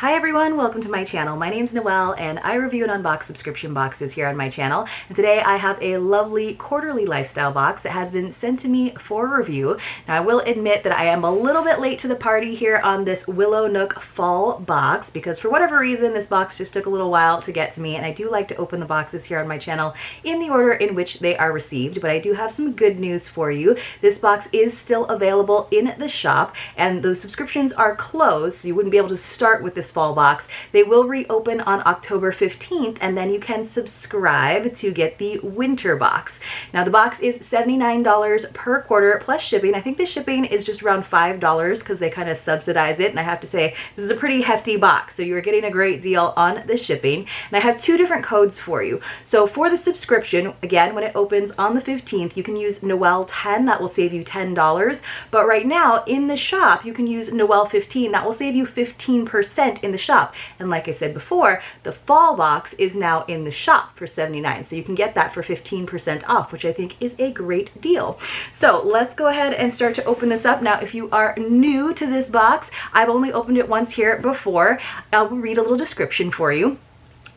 Hi everyone, welcome to my channel. My name's Noelle and I review and unbox subscription boxes here on my channel. And today I have a lovely quarterly lifestyle box that has been sent to me for review. Now I will admit that I am a little bit late to the party here on this Willow Nook fall box because for whatever reason this box just took a little while to get to me, and I do like to open the boxes here on my channel in the order in which they are received. But I do have some good news for you. This box is still available in the shop and those subscriptions are closed, so you wouldn't be able to start with this fall box. They will reopen on October 15th and then you can subscribe to get the winter box. Now the box is $79 per quarter plus shipping. I think the shipping is just around $5 because they kind of subsidize it, and I have to say this is a pretty hefty box, so you're getting a great deal on the shipping. And I have two different codes for you. So for the subscription, again, when it opens on the 15th, you can use Noelle10, that will save you $10. But right now in the shop you can use Noelle15, that will save you 15% in the shop. And like I said before, the fall box is now in the shop for $79, so you can get that for 15% off, which I think is a great deal. So let's go ahead and start to open this up. Now if you are new to this box, I've only opened it once here before. I'll read a little description for you.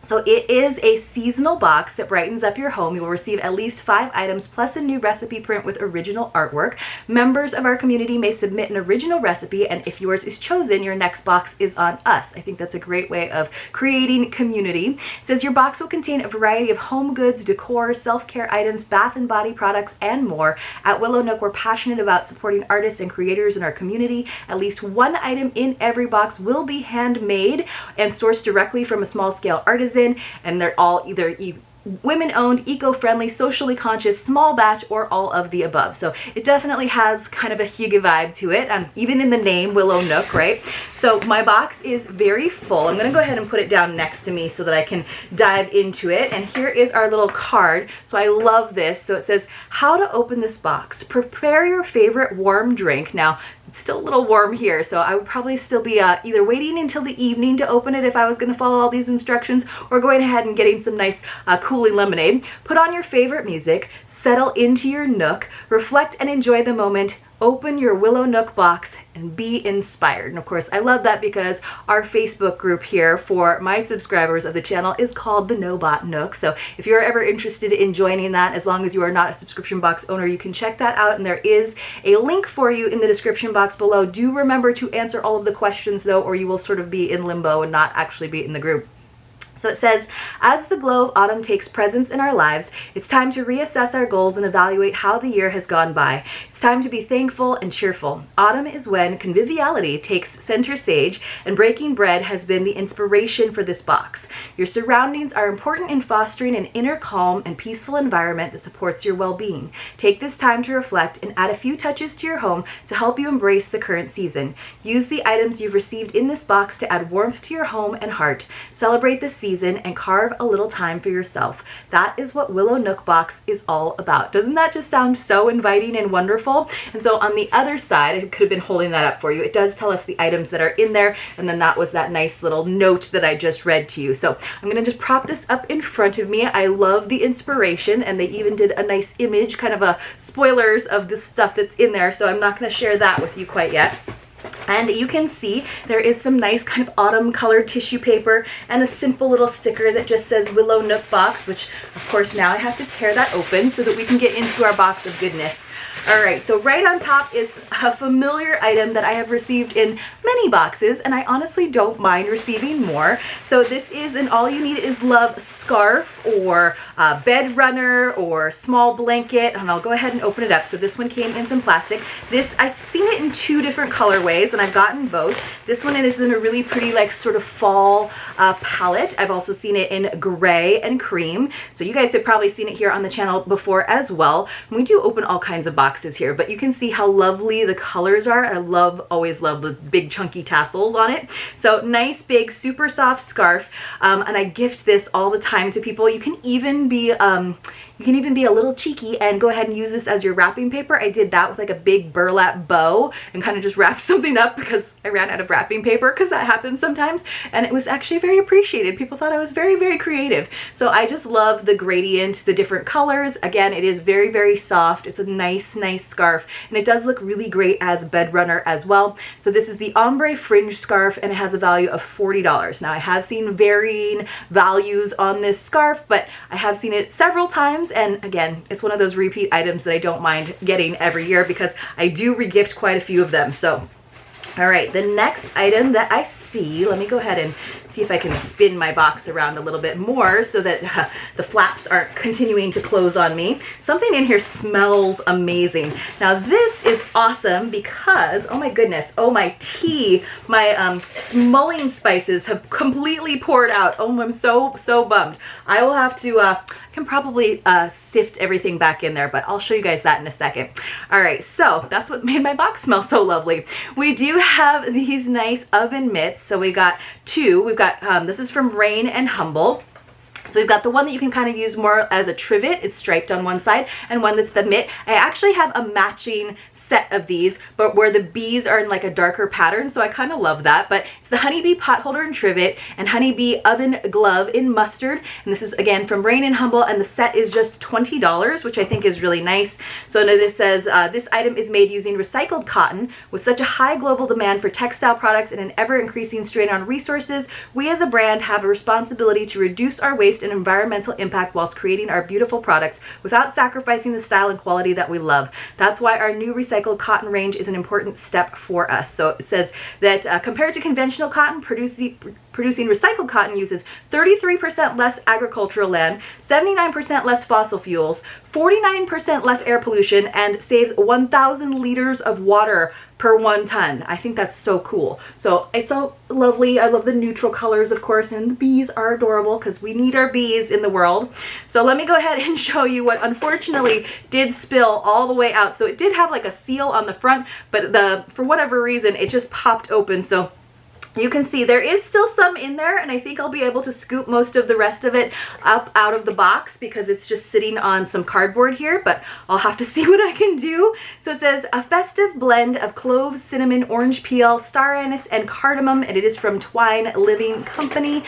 So it is a seasonal box that brightens up your home. You will receive at least 5 items plus a new recipe print with original artwork. Members of our community may submit an original recipe, and if yours is chosen, your next box is on us. I think that's a great way of creating community. It says your box will contain a variety of home goods, decor, self-care items, bath and body products, and more. At Willow Nook, we're passionate about supporting artists and creators in our community. At least one item in every box will be handmade and sourced directly from a small-scale artisan. And they're all either women-owned, eco-friendly, socially conscious, small batch, or all of the above. So it definitely has kind of a hygge vibe to it, even in the name Willow Nook, right? So my box is very full. I'm gonna go ahead and put it down next to me so that I can dive into it. And here is our little card. So I love this. So it says, how to open this box. Prepare your favorite warm drink. Now, it's still a little warm here, so I would probably still be either waiting until the evening to open it if I was going to follow all these instructions, or going ahead and getting some nice cooling lemonade. Put on your favorite music, settle into your nook, reflect and enjoy the moment. Open your Willow Nook box and be inspired. And of course, I love that because our Facebook group here for my subscribers of the channel is called the No-Bot Nook. So if you're ever interested in joining that, as long as you are not a subscription box owner, you can check that out. And there is a link for you in the description box below. Do remember to answer all of the questions though, or you will sort of be in limbo and not actually be in the group. So it says, as the glow of autumn takes presence in our lives, it's time to reassess our goals and evaluate how the year has gone by. It's time to be thankful and cheerful. Autumn is when conviviality takes center stage, and breaking bread has been the inspiration for this box. Your surroundings are important in fostering an inner calm and peaceful environment that supports your well-being. Take this time to reflect and add a few touches to your home to help you embrace the current season. Use the items you've received in this box to add warmth to your home and heart. Celebrate this season and carve a little time for yourself. That is what Willow Nook Box is all about. Doesn't that just sound so inviting and wonderful? And so on the other side, I could have been holding that up for you. It does tell us the items that are in there, and then that was that nice little note that I just read to you. So I'm gonna just prop this up in front of me. I love the inspiration, and they even did a nice image, kind of a spoilers of the stuff that's in there, so I'm not gonna share that with you quite yet. And you can see there is some nice kind of autumn colored tissue paper and a simple little sticker that just says Willow Nook Box, which of course now I have to tear that open so that we can get into our box of goodness. All right, so right on top is a familiar item that I have received in many boxes, and I honestly don't mind receiving more. So this is an All You Need Is Love scarf, or bed runner, or small blanket, and I'll go ahead and open it up. So this one came in some plastic. This, I've seen it in 2 different colorways, and I've gotten both. This one is in a really pretty, like, sort of fall palette. I've also seen it in gray and cream. So you guys have probably seen it here on the channel before as well. And we do open all kinds of boxes here, but you can see how lovely the colors are. I always love the big chunky tassels on it. So nice big super soft scarf, and I gift this all the time to people. You can even be a little cheeky and go ahead and use this as your wrapping paper. I did that with like a big burlap bow and kind of just wrapped something up because I ran out of wrapping paper, because that happens sometimes, and it was actually very appreciated. People thought I was very, very creative. So I just love the gradient, the different colors. Again, it is very, very soft. It's a nice nice scarf, and it does look really great as a bed runner as well. So this is the Ombre fringe scarf, and it has a value of $40. Now I have seen varying values on this scarf, but I have seen it several times, and again, it's one of those repeat items that I don't mind getting every year because I do regift quite a few of them. So all right, the next item that I see, let me go ahead and see if I can spin my box around a little bit more so that the flaps aren't continuing to close on me. Something in here smells amazing. Now this is awesome because, oh my goodness, oh my tea, my mulling spices have completely poured out. Oh, I'm so bummed. I will have to, can probably sift everything back in there, but I'll show you guys that in a second. All right, so that's what made my box smell so lovely. We do have these nice oven mitts. So we got two. We've got, this is from Rain and Humble. So we've got the one that you can kind of use more as a trivet. It's striped on one side, and one that's the mitt. I actually have a matching set of these, but where the bees are in like a darker pattern, so I kind of love that. But it's the honeybee pot holder and trivet and honeybee oven glove in mustard. And this is again from Rain and Humble, and the set is just $20, which I think is really nice. So this says, this item is made using recycled cotton. With such a high global demand for textile products and an ever-increasing strain on resources, we as a brand have a responsibility to reduce our waste and environmental impact whilst creating our beautiful products without sacrificing the style and quality that we love. That's why our new recycled cotton range is an important step for us. So it says that compared to conventional cotton, producing recycled cotton uses 33% less agricultural land, 79% less fossil fuels, 49% less air pollution, and saves 1,000 liters of water per 1 ton. I think that's so cool. So it's so lovely. I love the neutral colors, of course, and the bees are adorable because we need our bees in the world. So let me go ahead and show you what unfortunately did spill all the way out. So it did have like a seal on the front, but for whatever reason, it just popped open. So you can see there is still some in there, and I think I'll be able to scoop most of the rest of it up out of the box because it's just sitting on some cardboard here, but I'll have to see what I can do. So it says a festive blend of cloves, cinnamon, orange peel, star anise, and cardamom, and it is from Twine Living Company.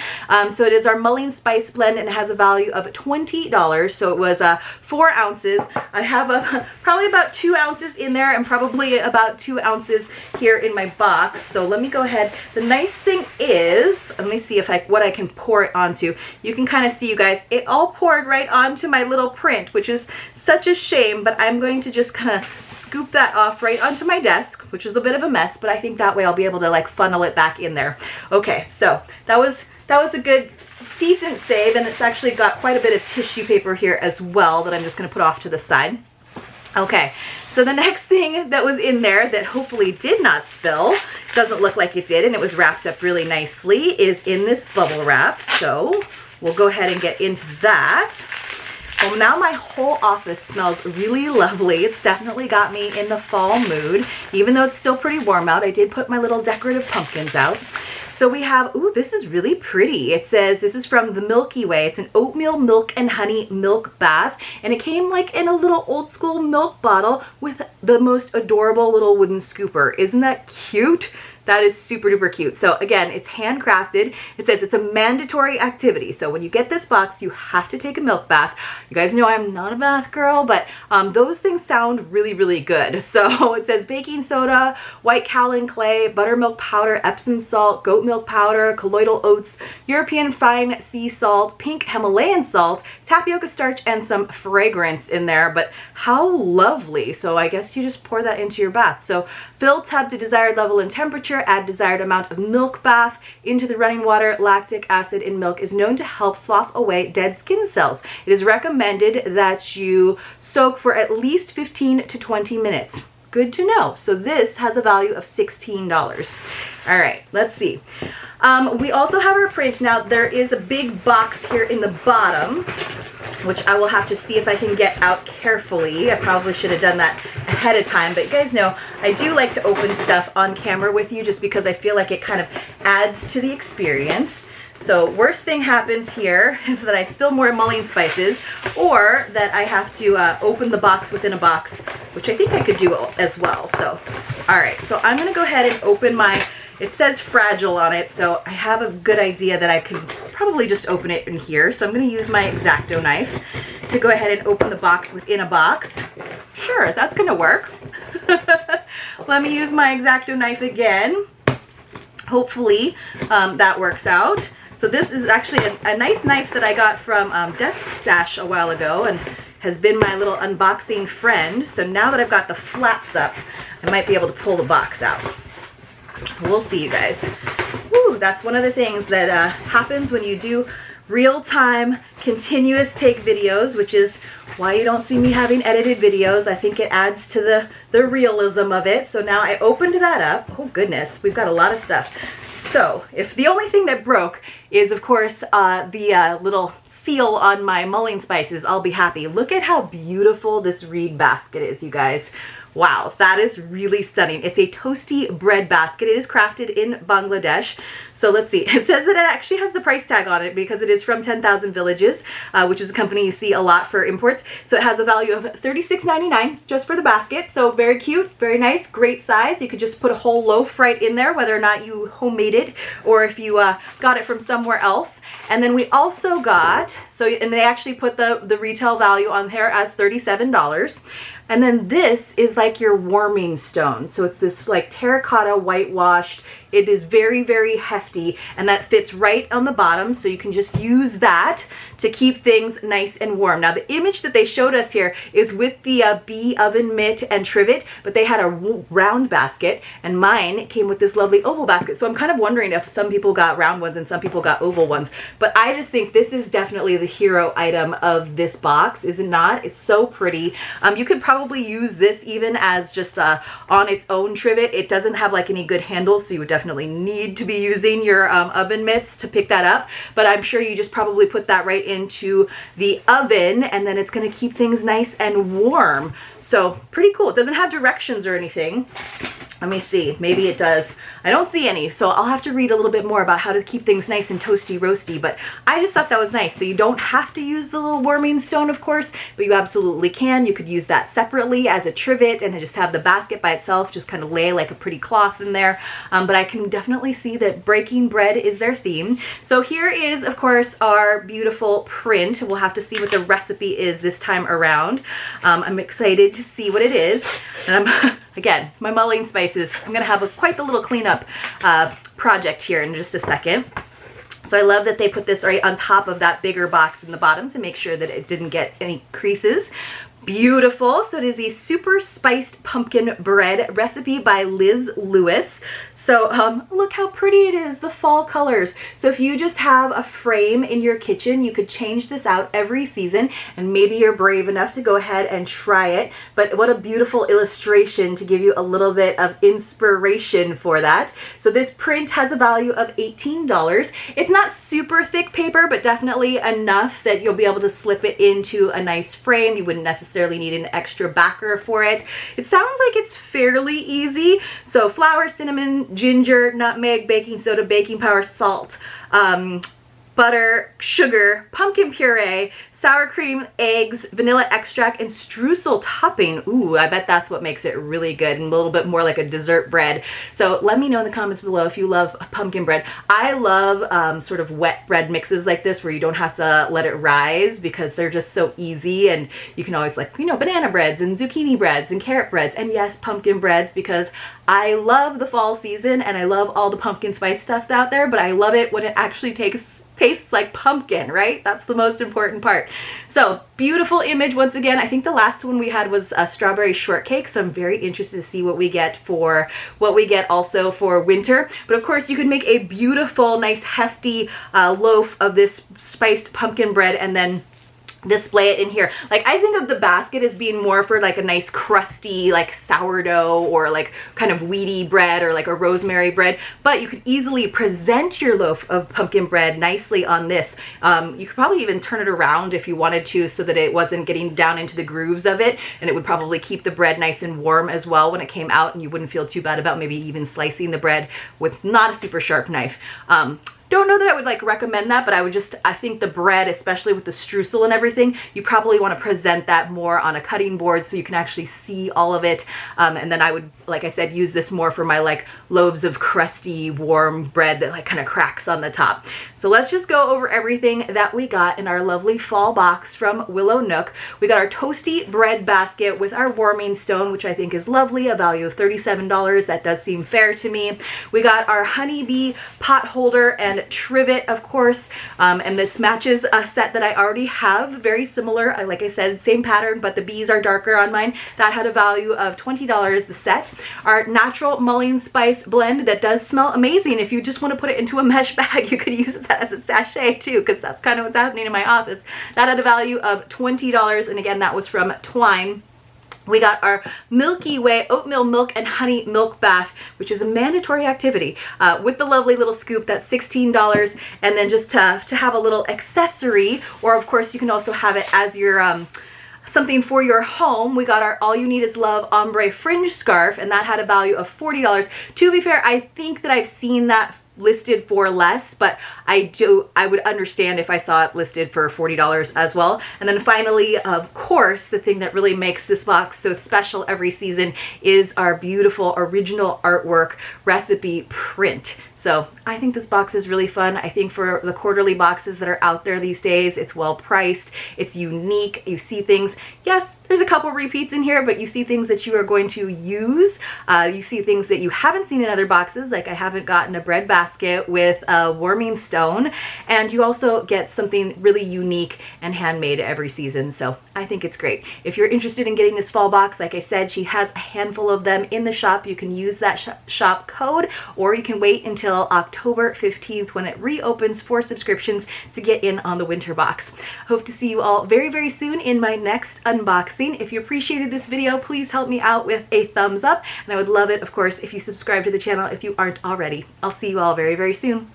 So it is our mulling spice blend, and it has a value of $20. So it was 4 ounces. I have probably about 2 ounces in there and probably about 2 ounces here in my box. So let me go ahead. The nice thing is, let me see if what I can pour it onto. You can kind of see, you guys, it all poured right onto my little print, which is such a shame, but I'm going to just kind of scoop that off right onto my desk, which is a bit of a mess, but I think that way I'll be able to like funnel it back in there. Okay, so that was a good decent save, and it's actually got quite a bit of tissue paper here as well that I'm just going to put off to the side. Okay, so the next thing that was in there that hopefully did not spill, doesn't look like it did, and it was wrapped up really nicely, is in this bubble wrap. So we'll go ahead and get into that. Well, now my whole office smells really lovely. It's definitely got me in the fall mood. Even though it's still pretty warm out, I did put my little decorative pumpkins out. So we have, ooh, this is really pretty. It says this is from the Milky Way. It's an oatmeal milk and honey milk bath. And it came like in a little old school milk bottle with the most adorable little wooden scooper. Isn't that cute? That is super duper cute. So again, it's handcrafted. It says it's a mandatory activity. So when you get this box, you have to take a milk bath. You guys know I'm not a bath girl, but those things sound really, really good. So it says baking soda, white kaolin clay, buttermilk powder, Epsom salt, goat milk powder, colloidal oats, European fine sea salt, pink Himalayan salt, tapioca starch, and some fragrance in there. But how lovely. So I guess you just pour that into your bath. So fill tub to desired level and temperature. Add desired amount of milk bath into the running water. Lactic acid in milk is known to help slough away dead skin cells. It is recommended that you soak for at least 15 to 20 minutes. Good to know. So this has a value of $16. All right, let's see. We also have our print. Now there is a big box here in the bottom, which I will have to see if I can get out carefully. I probably should have done that ahead of time, but you guys know I do like to open stuff on camera with you just because I feel like it kind of adds to the experience. So worst thing happens here is that I spill more mulling spices, or that I have to open the box within a box, which I think I could do as well. So, all right, so I'm gonna go ahead and open my, it says fragile on it, so I have a good idea that I can probably just open it in here. So I'm gonna use my X-Acto knife to go ahead and open the box within a box. sure, that's gonna work. Let me use my X-Acto knife again. Hopefully that works out. So this is actually a nice knife that I got from Desk Stash a while ago and has been my little unboxing friend. So now that I've got the flaps up, I might be able to pull the box out. We'll see, you guys. Woo, that's one of the things that happens when you do real-time continuous take videos, which is why you don't see me having edited videos. I think it adds to the realism of it. So now I opened that up. Oh goodness, we've got a lot of stuff. So if the only thing that broke is, of course, the little seal on my mulling spices, I'll be happy. Look at how beautiful this reed basket is, you guys. Wow, that is really stunning. It's a toasty bread basket. It is crafted in Bangladesh. So let's see. It says that it actually has the price tag on it because it is from 10,000 Villages, which is a company you see a lot for imports. So it has a value of $36.99 just for the basket. So very cute, very nice, great size. You could just put a whole loaf right in there, whether or not you homemade it or if you got it from somewhere else. And then we also got, and they actually put the retail value on here as $37. And then this is like your warming stone. So it's this like terracotta whitewashed. It is very, very hefty, and that fits right on the bottom. So you can just use that to keep things nice and warm. Now the image that they showed us here is with the bee oven mitt and trivet, but they had a round basket and mine came with this lovely oval basket. So I'm kind of wondering if some people got round ones and some people got oval ones, but I just think this is definitely the hero item of this box, is it not? It's so pretty. You could probably use this even as just on its own trivet. It doesn't have like any good handles, so you would definitely need to be using your oven mitts to pick that up, but I'm sure you just probably put that right into the oven and then it's going to keep things nice and warm. So pretty cool. It doesn't have directions or anything. Let me see, maybe it does. I don't see any, so I'll have to read a little bit more about how to keep things nice and toasty roasty, but I just thought that was nice. So you don't have to use the little warming stone, of course, but you absolutely can. You could use that separately as a trivet and just have the basket by itself, just kind of lay like a pretty cloth in there. But I can definitely see that breaking bread is their theme. So here is, of course, our beautiful print. We'll have to see what the recipe is this time around. I'm excited to see what it is. And again, my mulling spices, I'm gonna have quite the little cleanup project here in just a second. So I love that they put this right on top of that bigger box in the bottom to make sure that it didn't get any creases. Beautiful. So it is a super spiced pumpkin bread recipe by Liz Lewis. So look how pretty it is, the fall colors. So if you just have a frame in your kitchen, you could change this out every season, and maybe you're brave enough to go ahead and try it. But what a beautiful illustration to give you a little bit of inspiration for that. So this print has a value of $18. It's not super thick paper, but definitely enough that you'll be able to slip it into a nice frame. You wouldn't necessarily need an extra backer for it. It sounds like it's fairly easy. So flour, cinnamon, ginger, nutmeg, baking soda, baking powder, salt, butter, sugar, pumpkin puree, sour cream, eggs, vanilla extract, and streusel topping. Ooh, I bet that's what makes it really good and a little bit more like a dessert bread. So let me know in the comments below if you love pumpkin bread. I love sort of wet bread mixes like this where you don't have to let it rise because they're just so easy, and you can always, like, you know, banana breads and zucchini breads and carrot breads, and yes, pumpkin breads, because I love the fall season and I love all the pumpkin spice stuff out there, but I love it when it actually tastes like pumpkin, right? That's the most important part. So beautiful image once again. I think the last one we had was a strawberry shortcake, so I'm very interested to see what we get also for winter. But of course you could make a beautiful, nice hefty loaf of this spiced pumpkin bread and then display it in here. Like, I think of the basket as being more for like a nice crusty like sourdough or like kind of wheaty bread or like a rosemary bread, but you could easily present your loaf of pumpkin bread nicely on this. You could probably even turn it around if you wanted to so that it wasn't getting down into the grooves of it, and it would probably keep the bread nice and warm as well when it came out, and you wouldn't feel too bad about maybe even slicing the bread with not a super sharp knife. don't know that I would like recommend that, but I think the bread, especially with the streusel and everything, you probably want to present that more on a cutting board so you can actually see all of it. And then I would, like I said, use this more for my like loaves of crusty, warm bread that like kind of cracks on the top. So let's just go over everything that we got in our lovely fall box from Willow Nook. We got our toasty bread basket with our warming stone, which I think is lovely, a value of $37. That does seem fair to me. We got our honeybee pot holder and trivet, of course, and this matches a set that I already have, very similar. Like I said, same pattern, but the bees are darker on mine. That had a value of $20 the set. Our natural mullein spice blend that does smell amazing. If you just want to put it into a mesh bag, you could use that as a sachet too, because that's kind of what's happening in my office. That had a value of $20, and again, that was from Twine. We got our Milky Way oatmeal milk and honey milk bath, which is a mandatory activity, with the lovely little scoop. That's $16. And then just to have a little accessory, or of course you can also have it as your something for your home, we got our All You Need Is Love Ombre fringe scarf, and that had a value of $40. To be fair, I think that I've seen that listed for less, but I would understand if I saw it listed for $40 as well. And then finally, of course, the thing that really makes this box so special every season is our beautiful original artwork recipe print. So I think this box is really fun. I think for the quarterly boxes that are out there these days, it's well priced, it's unique, you see things, yes, there's a couple repeats in here, but you see things that you are going to use. You see things that you haven't seen in other boxes, like I haven't gotten a bread basket with a warming stone, and you also get something really unique and handmade every season. So I think it's great. If you're interested in getting this fall box, like I said, she has a handful of them in the shop. You can use that shop code, or you can wait until October 15th when it reopens for subscriptions to get in on the winter box. Hope to see you all very, very soon in my next unboxing. If you appreciated this video, please help me out with a thumbs up, and I would love it, of course, if you subscribe to the channel if you aren't already. I'll see you all very, very soon.